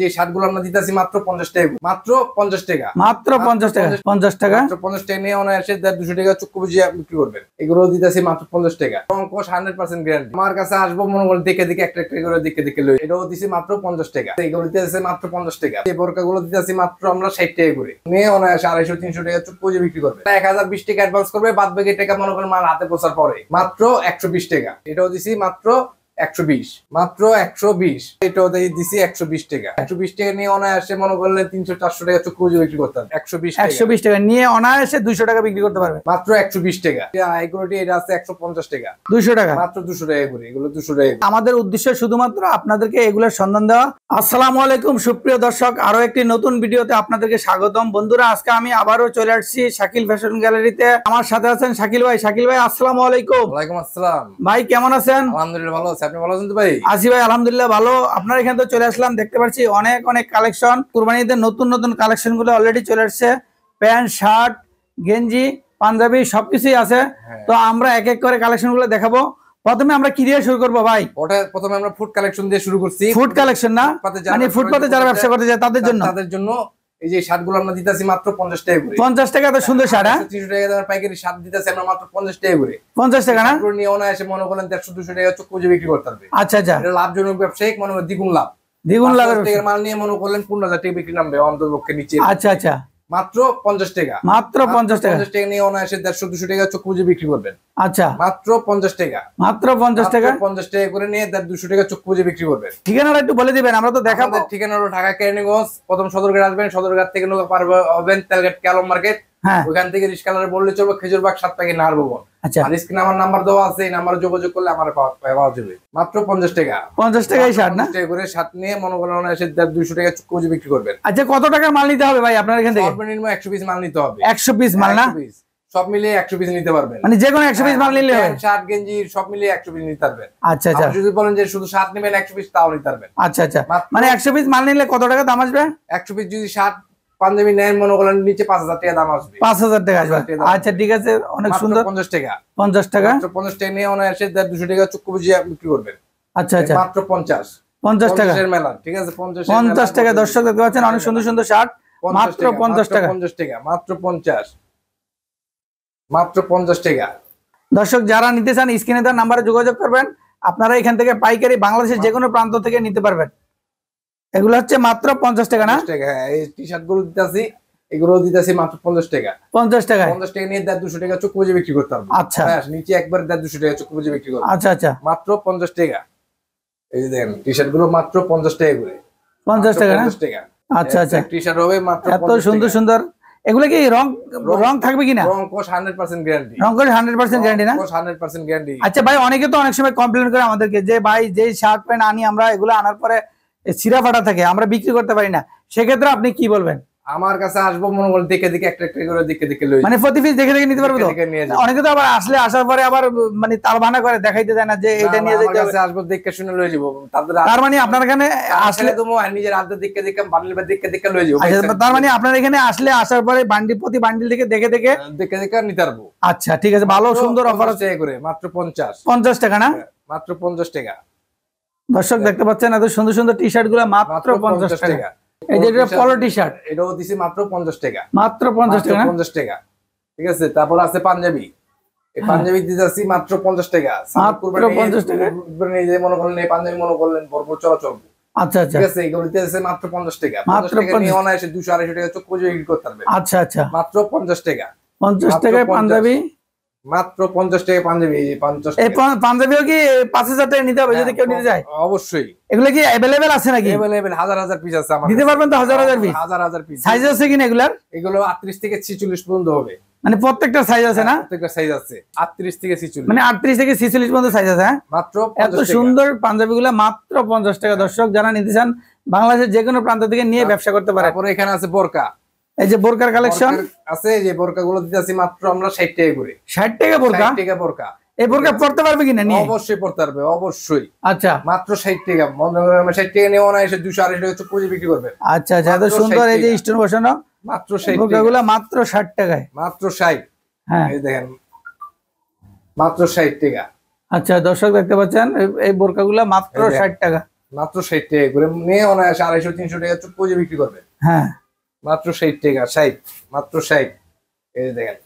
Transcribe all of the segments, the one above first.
যে শার্টগুলো আমরা দিতেছি মাত্র 50 টাকা, মাত্র 50 টাকা, মাত্র 50 টাকা, 50 টাকা, মাত্র 50 টাকা নিয়ে অনায়াসে 200 টাকা চক্ষু বুঝিয়ে বিক্রি করবেন। এগুলো দিতেছি মাত্র 50 টাকা। অঙ্কশ 100% গ্যারান্টি। আমার কাছে আসবো মনে করেন দেখে দেখে একটা একটা করে দেখে দেখে লই। এটাও দিছি মাত্র 50 টাকা। এগুলো দিতেছি মাত্র 50 টাকা। এই বোরকাগুলো দিতেছি মাত্র আমরা 60 টাকা করে। নিয়ে অনায়াসে 250 300 টাকা চক্ষু বুঝিয়ে বিক্রি করবেন। 1020 টাকা অ্যাডভান্স করবে, বাদ বাকি টাকা মনে করেন মাল হাতে পৌঁছার পরে মাত্র 120 টাকা। এটাও দিছি মাত্র 120, মাত্র 120। এটাও দিছি 120 টাকা। 120 টাকা নিয়ে অনায়াসে মনে করলেন 300 400 টাকা চক্ষু বুঝে বিক্রি করতে হবে। 120 টাকা নিয়ে অনায়াসে 200 টাকা বিক্রি করতে পারবে মাত্র 120 টাকা। এগুলোটি এটা আছে 150 টাকা, 200 টাকা, মাত্র 200 টাকা করে। এগুলো 200 টাকা। আমাদের উদ্দেশ্য শুধুমাত্র আপনাদেরকে এগুলোর সন্ধান দেওয়া। আসসালামু আলাইকুম সুপ্রিয় দর্শক, আরো একটি নতুন ভিডিওতে আপনাদেরকে স্বাগতম। বন্ধুরা, আজকে আমি আবারও চলে আসছি শাকিল ফ্যাশন গ্যালারিতে। আমার সাথে আছেন শাকিল ভাই। শাকিল ভাই আসসালামু আলাইকুম। ওয়ালাইকুম আসসালাম ভাই, কেমন আছেন? আলহামদুলিল্লাহ ভালো আছি। আপনি ভালো আছেন তো ভাই? আছি ভাই, আলহামদুলিল্লাহ ভালো। আপনার এখানে তো চলে আসলাম, দেখতে পাচ্ছি অনেক অনেক কালেকশন। কুরবানিতে নতুন নতুন কালেকশন গুলো অলরেডি চলে আসছে। প্যান্ট, শার্ট, গেঞ্জি, পাঞ্জাবি সবকিছুই আছে। তো আমরা এক এক করে কালেকশন গুলো দেখাবো। প্রথমে আমরা কি দিয়ে শুরু করবো ভাই? প্রথমে আমরা ফুড কালেকশন দিয়ে শুরু করছি। ফুড কালেকশন না, মানে ফুটপাতে যারা ব্যবসা করতে যায় তাদের জন্য এই যে শার্টগুলো আমরা দিতেছি মাত্র 50 টাকা করে। 50 টাকা, তো সুন্দর শার্ট। 300 টাকা দামের পাইকারি শার্ট দিতেছি আমরা মাত্র 50 টাকা করে। 50 টাকা না? নিয়ে অনায়াসে মনে করেন 150 200 টাকা চক্ষু বুঝে বিক্রি করতে হবে। আচ্ছা আচ্ছা, এটা লাভজনক ব্যবসায়িক, মনে করেন দ্বিগুণ লাভ। দ্বিগুণ লাভের টাকার মাল নিয়ে মনে করলেন 15,000 টাকা বিক্রি নামবে অন্ততপক্ষে নিচে। আচ্ছা আচ্ছা, মাত্র 50 টাকা, মাত্র 50 টাকা। 50 টাকা নিয়ে অনায়াসে 150 200 টাকা চক্ষু বুঝে বিক্রি করবেন। আচ্ছা, মাত্র 50 টাকা, মাত্র 50 টাকা। 50 টাকা করে নিয়ে 200 টাকা চক্ষু বুঝে বিক্রি করবেন। ঠিকানাটা একটু বলে দিবেন, আমরা তো দেখাবো। ঠিকানা হলো ঢাকা কেরানীগঞ্জ। প্রথম সদরঘাট আসবেন, সদরঘাট থেকে নৌকা পার হবেন তেলঘাট ক্যালম মার্কেট। ওখান থেকে রিস্কালারে বললে চলবে খেজুরবাগ 7 টাকা নাহার ভবন। আচ্ছা, আর স্ক্রিনে আমার নাম্বার দেওয়া আছে, এই নাম্বারে যোগাযোগ করলে আমার পাওয়া যাবে। মাত্র 50 টাকা। 50 টাকায় শার্ট না? 50 টাকা করে শার্ট নিয়ে মনে করেন এসে 200 টাকা চক্ষু বুঝে বিক্রি করবেন। আচ্ছা, কত টাকার মাল নিতে হবে ভাই আপনার এখান থেকে? সর্বনিম্ন 100 পিস মাল নিতে হবে। 100 পিস মাল না? সব মিলিয়ে 100 পিস নিতে পারবেন। মানে যে কোনো 100 পিস মাল নিলে হবে? শার্ট গেঞ্জি সব মিলিয়ে 100 পিস নিতে পারবেন। আচ্ছা আচ্ছা, যদি বলেন যে শুধু শার্ট নেবেন 100 পিস, তাও নিতে পারবেন। আচ্ছা আচ্ছা, মানে 100 পিস মাল নিলে কত টাকা দাম আসবে? 100 পিস যদি শার্ট পাঞ্জাবি নেন মনে করেন নিচে 5000 টাকা দাম আসবে। 5000 টাকা আসবে। আচ্ছা ঠিক আছে, অনেক সুন্দর। 50 টাকা, 50 টাকা, মাত্র 50 টাকা নিয়ে অনায়াসে 200 টাকা চক্ষু বুঝিয়ে বিক্রি করবেন। আচ্ছা আচ্ছা, মাত্র 50 টাকা মেলা। ঠিক আছে, 50 টাকা। দর্শক দেখতে পাচ্ছেন অনেক সুন্দর সুন্দর শার্ট, মাত্র 50 টাকা। 50 টাকা, মাত্র 50, মাত্র 50 টাকা। দর্শক যারা নিতে চান স্ক্রিনে দেওয়া নাম্বারে যোগাযোগ করবেন। আপনারা এখান থেকে পাইকারি বাংলাদেশের যে কোনো প্রান্ত থেকে নিতে পারবেন। এগুলো হচ্ছে মাত্র 50 টাকা না? হ্যাঁ, এই টি শার্ট গুলো দিতেছি, এগুলো দিতেছি মাত্র 50 টাকা। 50 টাকা, 50 টাকা নিয়ে 200 টাকা চক্ষু বুঝে বিক্রি করতে হবে। আচ্ছা, নিচে একবার 200 টাকা চক্ষু বুঝে বিক্রি করতে হবে। আচ্ছা আচ্ছা, মাত্র 50 টাকা। এই যে দেখেন টি শার্ট গুলো মাত্র 50 টাকা করে। 50 টাকা না? 50 টাকা। আচ্ছা আচ্ছা, টি শার্ট হবে মাত্র 50 এত সুন্দর সুন্দর। এগুলো কি রং থাকবে কিনা? রং কোশ 100% গ্যারান্টি। রং কোশ 100% গ্যারান্টি না? কোশ 100% গ্যারান্টি। আচ্ছা ভাই, অনেকে তো অনেক সময় কমপ্লেইন করে আমাদেরকে যে ভাই যে শার্ট প্যান্ট আনি আমরা, এগুলো আনার পরে ছিঁড়া ফাটা থাকে, আমরা বিক্রি করতে পারি না। সেক্ষেত্রে আপনি কি বলবেন? আমার কাছে আসবো মনে করেন দেখে দেখে একটা একটা করে দেখে দেখে লই, মানে প্রতি পিস দেখে দেখে নিতে পারবো তো? অনেকে তো আবার আসার পরে আবার মানে তাল বানা করে দেখাইতে দেয় না যে এটা নিয়ে যেতে হবে। আমার কাছে আসবো দেখে শুনে লই যাব। তার মানে আপনার এখানে আসলে তো নিজের হাতে দেখে দেখে বান্ডিল বা দেখে দেখে লই যাব। আচ্ছা, তার মানে আপনার এখানে আসার পরে বান্ডিল প্রতি বান্ডিল থেকে দেখে দেখে নিতে পারবো। আচ্ছা ঠিক আছে, ভালো সুন্দর অফার আছে করে। মাত্র 50 টাকা না? মাত্র 50 টাকা। দর্শক দেখতে পাচ্ছেন এত সুন্দর সুন্দর টি শার্ট গুলো মাত্র 50 টাকা। এই যে এটা পলো টি শার্ট, এটাও দিছি মাত্র 50 টাকা। মাত্র 50 টাকা, 50 টাকা। ঠিক আছে, তারপর আছে পাঞ্জাবি। এই পাঞ্জাবি দিতেছি মাত্র 50 টাকা। মাত্র 50 টাকা। এই যে মনে করলেন এই পাঞ্জাবি মনে করলেন ভরপুর চলাচল। আচ্ছা আচ্ছা, ঠিক আছে, এগুলো দিতেছে মাত্র 50 টাকা। 50 টাকা নিয়ে অনায়াসে 200 250 টাকা চক্ষু বুঝে বিক্রি করতে পারবেন। আচ্ছা আচ্ছা, মাত্র 50 টাকা। 50 টাকায় পাঞ্জাবি, মাত্র 50 টাকা পাঞ্জাবি। এই 50 এই পাঞ্জাবিও কি 5000 টাকা নিতে হবে যদি কেউ নিতে যায়? অবশ্যই। এগুলো কি अवेलेबल আছে নাকি? अवेलेबल হাজার হাজার পিস আছে আমার। দিতে পারবেন তো হাজার হাজার পিস? হাজার হাজার পিস। সাইজ আছে কিনা এগুলার? এগুলো 38 থেকে 46 পর্যন্ত হবে। মানে প্রত্যেকটা সাইজ আছে না? প্রত্যেকটা সাইজ আছে 38 থেকে 46। মানে 38 থেকে 46 পর্যন্ত সাইজ আছে। হ্যাঁ, মাত্র এত সুন্দর পাঞ্জাবিগুলো মাত্র 50 টাকা। দর্শক যারা নিতে চান বাংলাদেশের যে কোনো প্রান্ত থেকে নিয়ে ব্যবসা করতে পারে। তারপরে এখানে আছে বোরকা। এই যে বোরকার কালেকশন আছে, যে বোরকাগুলো দিতেছি মাত্র আমরা 60 টাকা করে। 60 টাকা বোরকা? 60 টাকা বোরকা। এই বোরকা পড়তে পারবে কিনা? নিয়ে অবশ্যই পড়তে পারবে, অবশ্যই। আচ্ছা, মাত্র 60 টাকা। 60 টাকা নিয়ে না এসে 200 250 টাকা চক্ষু বুঝে বিক্রি করবে। আচ্ছা আচ্ছা, এত সুন্দর এই যে স্টোন বসানো মাত্র 60 টাকা। বোরকাগুলো মাত্র 60 টাকায়। মাত্র 60। হ্যাঁ, এই দেখেন মাত্র 60 টাকা। আচ্ছা দর্শক দেখতে পাচ্ছেন এই বোরকাগুলো মাত্র 60 টাকা। মাত্র 60 টাকা করে নিয়ে অনায়াসে 250-300 টাকা চুপ করে বিক্রি করবেন। হ্যাঁ মাত্র 60 টাকা, 60 মাত্র 60। এই যে দেখেন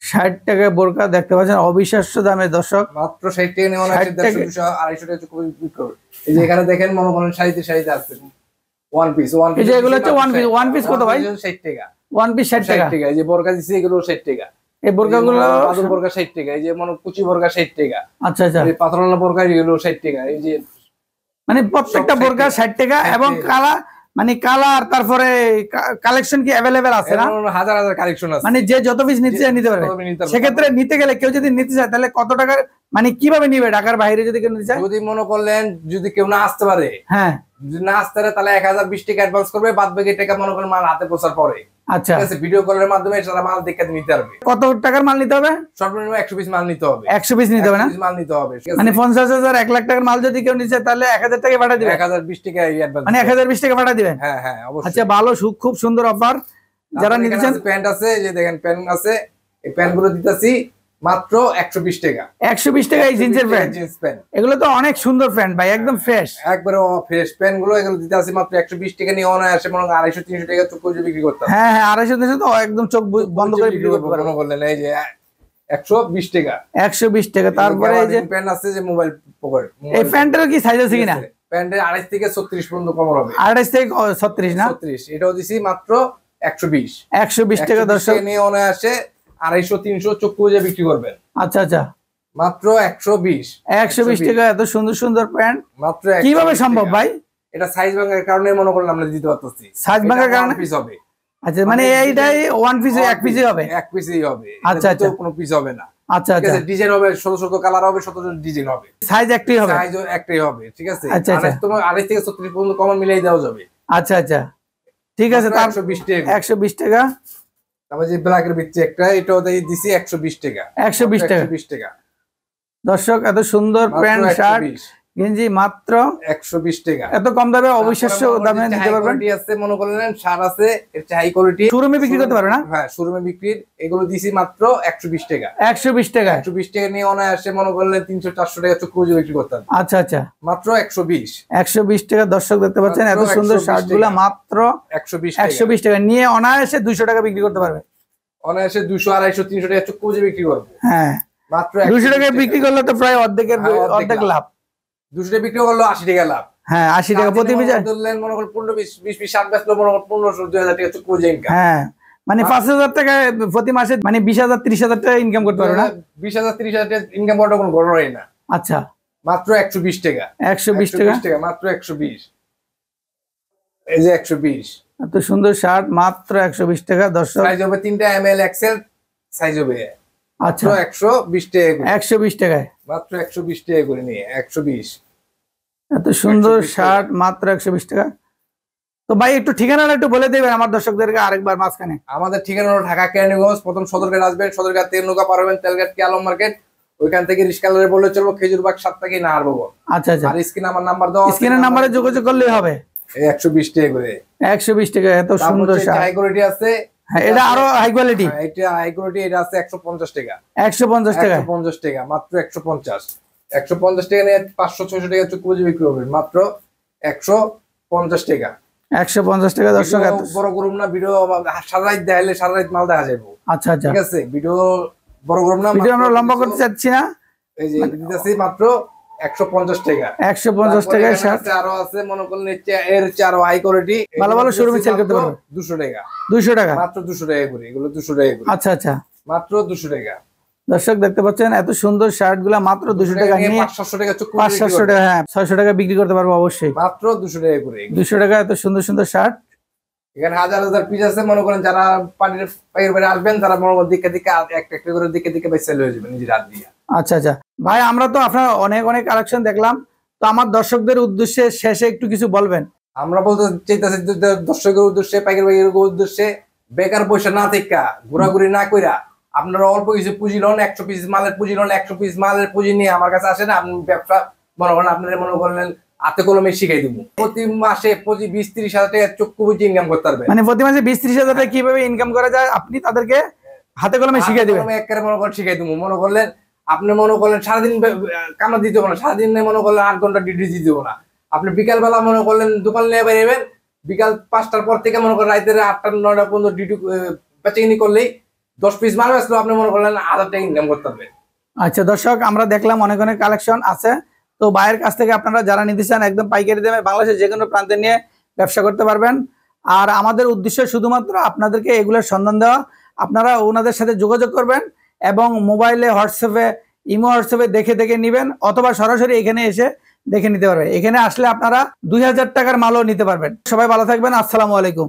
60 টাকায় বোরকা দেখতে পাচ্ছেন, অবিশ্বাস্য দামে দর্শক। মাত্র 60 টাকা নিয়ে অনায়াসে 150-200-250 টাকা চুপ করে বিক্রি করবেন। এই যে এখানে দেখেন মনে করেন শাড়িতে আছে ওয়ান পিস, এই যে এগুলো হচ্ছে ওয়ান পিস কত ভাই? 60 টাকা। ওয়ান পিস 60 টাকা। এই যে বোরকা দিছি এগুলো 60 টাকা। এই বোরকাগুলো পাতল বোরকা 60 টাকা। এই যে মনে কুচি বোরকা 60 টাকা। আচ্ছা আচ্ছা, এই পাতলা বোরকা এগুলো 60 টাকা। এই যে মানে প্রত্যেকটা বোরকা 60 টাকা। এবং কালার মানে কালার তারপরে কালেকশন কি अवेलेबल আছে না? হাজার হাজার কালেকশন আছে, মানে যে যত পিস নিতে চায় নিতে পারবে। সেক্ষেত্রে নিতে গেলে কেউ যদি নিতে চায় তাহলে কত টাকার মানে কিভাবে নিবে? ঢাকার বাইরে যদি কেউ নিতে চায়, যদি মনে করলেন যদি কেউ না আসতে পারে, হ্যাঁ যদি না আসতে পারে তাহলে 1020 টাকা অ্যাডভান্স করবে, বাদ বাকি টাকা মনে করেন মাল হাতে পৌঁছার পরে। আচ্ছা, ঠিক আছে, ভিডিও কলের মাধ্যমে সারা মাল দেখে নিতে পারবে। কত টাকার মাল নিতে হবে? সর্বনিম্ন 100 পিস মাল নিতে হবে। 100 পিস নিতে হবে না? 100 পিস মাল নিতে হবে। মানে 50,000 1 লাখ টাকার মাল যদি কেউ নিতে চায় তাহলে 1000 টাকা পাঠিয়ে দিবেন। 1020 টাকা অ্যাডভান্স, মানে 1020 টাকা পাঠিয়ে দিবেন। হ্যাঁ হ্যাঁ অবশ্যই। আচ্ছা ভালো, খুব সুন্দর অফার। যারা নিতে চান, প্যান্ট আছে, যে দেখেন প্যান্ট আছে, এই প্যান্ট গুলো দিতেছি মাত্র 120 টাকা। 120 টাকা এই জিন্সের প্যান্ট। জিন্স প্যান্ট এগুলো তো অনেক সুন্দর প্যান্ট ভাই, একদম ফ্রেশ, একবারে ফ্রেশ প্যান্ট গুলো। এগুলো দিতেছি মাত্র 120 টাকা নিয়ে অনায়াসে মনে করেন 250-300 টাকা চুপ করে বিক্রি করতে হবে। হ্যাঁ হ্যাঁ 250 তো একদম চোখ বন্ধ করে বিক্রি করতে পারবেন। মনে করলেন এই যে 120 টাকা, 120 টাকা। তারপরে এই যে প্যান্ট আছে যে মোবাইল পকেট, এই প্যান্টের কি সাইজ আছে কিনা? প্যান্টের 28 থেকে 36 পর্যন্ত কম হবে। 28 থেকে 36 না? 36। এটাও দিছি মাত্র 120। 120 টাকা দর্শক নিয়ে অনায়াসে 250-300 চুপ করে বিক্রি করবেন। আচ্ছা আচ্ছা, মাত্র 120 টাকা। এত সুন্দর সুন্দর প্যান্ট মাত্র কিভাবে সম্ভব ভাই? এটা সাইজ ভাঙার কারণে মনে করলাম আমরা দিতে পারতেছি। সাইজ ভাঙার কারণে পিস হবে। আচ্ছা, মানে এইটাই ওয়ান পিসে এক পিসই হবে? এক পিসই হবে। আচ্ছা আচ্ছা, কোনো পিস হবে না। আচ্ছা আচ্ছা, ডিজাইন হবে, শত শত কালার হবে, শত শত ডিজাইন হবে, সাইজ একটাই হবে? সাইজ একটাই হবে। ঠিক আছে, আচ্ছা আচ্ছা, তোমার 28 থেকে 36 পর্যন্ত কম মিলাই দেওয়া যাবে। আচ্ছা আচ্ছা ঠিক আছে। তার 120 টাকা। 120 টাকা। তারপর যে ব্ল্যাকের ভিতরে একটা, এটাও দিছি 120 টাকা। 120 টাকা। 120 টাকা দর্শক, এত সুন্দর প্যান্ট শার্ট গেঞ্জি মাত্র 120 টাকা। এত কম দামে অবিশ্বাস্য দামে নিতে পারবেন। আছে মনে করলেন শার্ট আছে, এটা হাই কোয়ালিটি, শোরুমে বিক্রি করতে পারবে না? হ্যাঁ শোরুমে বিক্রি। এগুলো দিছি মাত্র 120 টাকা। 120 টাকা। 120 টাকা নিয়ে অনায়াসে মনে করলেন 300-400 টাকা চুক্তি করে বিক্রি করতে হবে। আচ্ছা আচ্ছা, মাত্র 120 টাকা। দর্শক দেখতে পাচ্ছেন এত সুন্দর শার্ট গুলা মাত্র 120 টাকা নিয়ে অনায়াসে 200 টাকা বিক্রি করতে পারবে। অনায়াসে 200, 250, 300 টাকা চুক্তি করে বিক্রি করবে। হ্যাঁ মাত্র 200 টাকা বিক্রি করলে তো প্রায় অর্ধেক লাভ। 200 টাকা বিক্রি করলো 80 টাকা লাভ। হ্যাঁ 80 টাকা প্রতি পিস ধরলেন মনে করেন 15-20 পিস শার্ট বেচলো মনে করেন 1500-2000 টাকা চুক্তি করে ইনকাম। হ্যাঁ মানে 5000 টাকা প্রতি মাসে, মানে 20,000-30,000 টাকা ইনকাম করতে পারবে না? 20,000-30,000 টাকা ইনকাম করাটা কোনো গড়ই না। আচ্ছা, মাত্র 120 টাকা। 120 টাকা মাত্র 120। এই যে 120 এত সুন্দর শার্ট মাত্র 120 টাকা। দর্শক সাইজ হবে 3টা ml এক্সেল সাইজ হবে। আচ্ছা 120 টাকা। 120 টাকায় মাত্র 120 টাকা করে নিয়ে 120। এত সুন্দর শার্ট মাত্র 120 টাকা। তো ভাই একটু ঠিকানাটা একটু বলে দেবেন আমার দর্শকদেরকে আরেকবার মাঝখানে। আমাদের ঠিকানা হলো ঢাকা কেরানীগঞ্জ। প্রথম সদরঘাট আসবেন, সদরঘাট থেকে নৌকা পার হবেন তেলঘাট কে আলম মার্কেট, ওইখান থেকে রিস্কালারে বললে চলবো খেজুরবাগ 7 থেকে না হারবো। আচ্ছা আচ্ছা, আর স্ক্রিনে আমার নাম্বার দাও, স্ক্রিনের নম্বরে যোগাযোগ করলেই হবে। 120 টাকা করে। 120 টাকা। এত সুন্দর শার্ট, হাই কোয়ালিটি আছে। হ্যাঁ এটা আরো হাই কোয়ালিটি। এটা হাই কোয়ালিটি, এটা আছে 150 টাকা। 150 টাকা। 150 টাকা মাত্র 150। 150 টাকা নিয়ে 500-600 টাকা চুক্তি বিক্রি করবেন মাত্র 150 টাকা। 150 টাকা। দর্শক এত বড় করুম না ভিডিও, সারা রাত দেখাইলে সারা রাত মাল দেখা যাবে। আচ্ছা আচ্ছা, ঠিক আছে, ভিডিও বড় করুম না, ভিডিও আমরা লম্বা করতে চাচ্ছি না। এই যে দিতেছি মাত্র 150 টাকা। 150 টাকায় শার্ট আরো আছে মনে করলেন এর আরো হাই কোয়ালিটি, ভালো ভালো শোরুমে সেল করতে পারবে। 200 টাকা। 200 টাকা মাত্র 200 টাকা করে, এগুলো 200 টাকা করে। আচ্ছা আচ্ছা, মাত্র 200 টাকা। দর্শক দেখতে পাচ্ছেন এত সুন্দর শার্ট গুলা মাত্র 200 টাকা নিয়ে 500 টাকা চুক্তি 500 টাকা, হ্যাঁ 600 টাকা বিক্রি করতে পারবো অবশ্যই। মাত্র 200 টাকা করে। 200 টাকা এত সুন্দর সুন্দর শার্ট। এখানে হাজার হাজার পিস আছে মনে করেন, যারা পানির পায়ের বাইরে আসবেন তারা মনে করেন দিকে দিকে একটা একটা করে দিকে দিকে বেশ সেল হয়ে যাবে নিজের হাত দিয়ে। আচ্ছা আচ্ছা ভাই, আমরা তো আপনার অনেক অনেক কালেকশন দেখলাম, তো আমার দর্শকদের উদ্দেশ্যে শেষে একটু কিছু বলবেন। আমরা বলতে চাইতেছি দর্শকের উদ্দেশ্যে, পাইকারি বাইরের উদ্দেশ্যে, বেকার পয়সা না থেকে ঘোরাঘুরি না কইরা আপনারা অল্প কিছু পুঁজি লোন, 100 পিস মালের পুঁজি লোন, 100 পিস মালের পুঁজি নিয়ে আমার কাছে আসেন। আপনি ব্যবসা মনে করেন আপনারা মনে করলেন হাতে কলমে শিখাই দিব। প্রতি মাসে 20-30 হাজার টাকা চক্ষু বুঝে ইনকাম করতে পারবেন। মানে প্রতি মাসে 20-30 হাজার টাকা কিভাবে ইনকাম করা যায় আপনি তাদেরকে হাতে কলমে শিখাই দিবেন। একেবারে মনে করেন শিখাই দিব। মনে করলেন আপনি মনে করলেন সারাদিন কামনা দিতে হবে না, সারাদিন মনে করলেন 8 ঘন্টা ডিউটি দিতে হবে না, আপনি বিকাল বেলা মনে করলেন দোকান নিয়ে বেরোবেন, বিকাল 5টার পর থেকে মনে করেন রাতের 8টা 9টা পর্যন্ত ডিউটি বেচাকিনি করলেই 10 পিস মাল বেচলো, আপনি মনে করলেন 1000 টাকা ইনকাম করতে পারবেন। আচ্ছা দর্শক, আমরা দেখলাম অনেক অনেক কালেকশন আছে। তো ভাইয়ের কাছ থেকে আপনারা যারা নিতে চান একদম পাইকারি দামে বাংলাদেশের যে কোনো প্রান্তে নিয়ে ব্যবসা করতে পারবেন। আর আমাদের উদ্দেশ্য শুধুমাত্র আপনাদেরকে এগুলোর সন্ধান দেওয়া। আপনারা ওনাদের সাথে যোগাযোগ করবেন এবং মোবাইলে, হোয়াটসঅ্যাপে, ইমো হোয়াটসঅ্যাপে দেখে দেখে নেবেন, অথবা সরাসরি এখানে এসে দেখে নিতে পারবেন। এখানে আসলে আপনারা 2000 টাকার মালও নিতে পারবেন। সবাই ভালো থাকবেন, আসসালামু আলাইকুম।